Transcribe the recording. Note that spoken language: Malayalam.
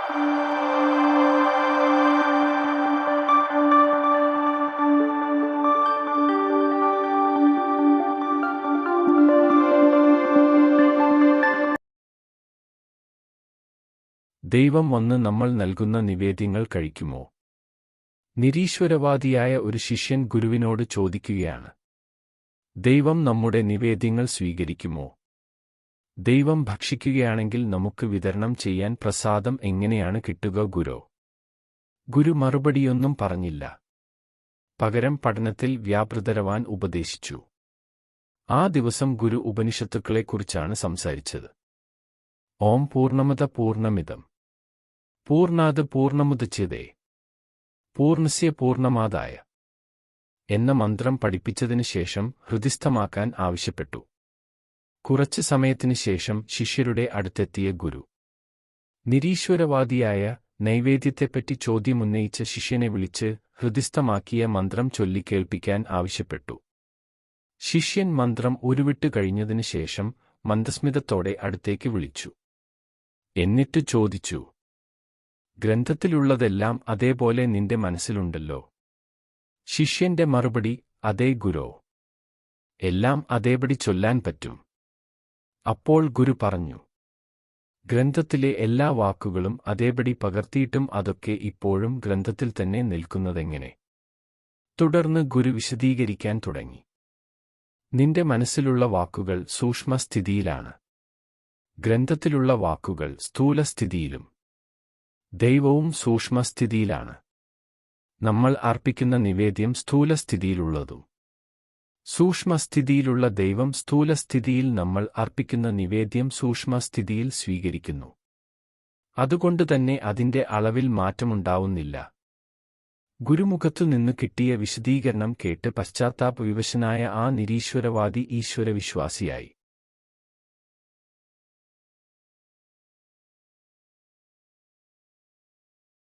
ദൈവം വന്ന് നമ്മൾ നൽകുന്ന നിവേദ്യങ്ങൾ കഴിക്കുമോ? നിരീശ്വരവാദിയായ ഒരു ശിഷ്യൻ ഗുരുവിനോട് ചോദിക്കുകയാണ്. ദൈവം നമ്മുടെ നിവേദ്യങ്ങൾ സ്വീകരിക്കുമോ? ദൈവം ഭക്ഷിക്കുകയാണെങ്കിൽ നമുക്ക് വിതരണം ചെയ്യാൻ പ്രസാദം എങ്ങനെയാണ് കിട്ടുക ഗുരോ? ഗുരു മറുപടിയൊന്നും പറഞ്ഞില്ല. പകരം പഠനത്തിൽ വ്യാപൃതരാവാൻ ഉപദേശിച്ചു. ആ ദിവസം ഗുരു ഉപനിഷത്തുക്കളെക്കുറിച്ചാണ് സംസാരിച്ചത്. ഓം പൂർണ്ണമദ പൂർണ്ണമിദം പൂർണ്ണാത് പൂർണ്ണമുദച്യതേ പൂർണ്ണസ്യ പൂർണ്ണമാദായ എന്ന മന്ത്രം പഠിപ്പിച്ചതിനു ശേഷം ഹൃദിസ്ഥമാക്കാൻ ആവശ്യപ്പെട്ടു. കുറച്ച് സമയത്തിനു ശേഷം ശിഷ്യരുടെ അടുത്തെത്തിയ ഗുരു നിരീശ്വരവാദിയായ നൈവേദ്യത്തെപ്പറ്റി ചോദ്യമുന്നയിച്ച ശിഷ്യനെ വിളിച്ച് ഹൃദിസ്ഥമാക്കിയ മന്ത്രം ചൊല്ലിക്കേൾപ്പിക്കാൻ ആവശ്യപ്പെട്ടു. ശിഷ്യൻ മന്ത്രം ഉരുവിട്ട് കഴിഞ്ഞതിനു ശേഷം മന്ദസ്മിതത്തോടെ അടുത്തേക്ക് വിളിച്ചു. എന്നിട്ട് ചോദിച്ചു, ഗ്രന്ഥത്തിലുള്ളതെല്ലാം അതേപോലെ നിന്റെ മനസ്സിലുണ്ടല്ലോ? ശിഷ്യന്റെ മറുപടി, അതേ ഗുരോ. എല്ലാം അതേപടി ചൊല്ലാൻ പറ്റും. അപ്പോൾ ഗുരു പറഞ്ഞു, ഗ്രന്ഥത്തിലെ എല്ലാ വാക്കുകളും അതേപടി പകർത്തിയിട്ടും അതൊക്കെ ഇപ്പോഴും ഗ്രന്ഥത്തിൽ തന്നെ നിൽക്കുന്നതെങ്ങനെ? തുടർന്ന് ഗുരു വിശദീകരിക്കാൻ തുടങ്ങി. നിന്റെ മനസ്സിലുള്ള വാക്കുകൾ സൂക്ഷ്മസ്ഥിതിയിലാണ്. ഗ്രന്ഥത്തിലുള്ള വാക്കുകൾ സ്ഥൂലസ്ഥിതിയിലും. ദൈവവും സൂക്ഷ്മസ്ഥിതിയിലാണ്. നമ്മൾ അർപ്പിക്കുന്ന നിവേദ്യം സ്ഥൂലസ്ഥിതിയിലുള്ളതും. സൂക്ഷ്മസ്ഥിതിയിലുള്ള ദൈവം സ്ഥൂലസ്ഥിതിയിൽ നമ്മൾ അർപ്പിക്കുന്ന നിവേദ്യം സൂക്ഷ്മസ്ഥിതിയിൽ സ്വീകരിക്കുന്നു. അതുകൊണ്ടുതന്നെ അതിന്റെ അളവിൽ മാറ്റമുണ്ടാവുന്നില്ല. ഗുരുമുഖത്തുനിന്നു കിട്ടിയ വിശദീകരണം കേട്ട് പശ്ചാത്താപവിവശനായ ആ നിരീശ്വരവാദി ഈശ്വരവിശ്വാസിയായി.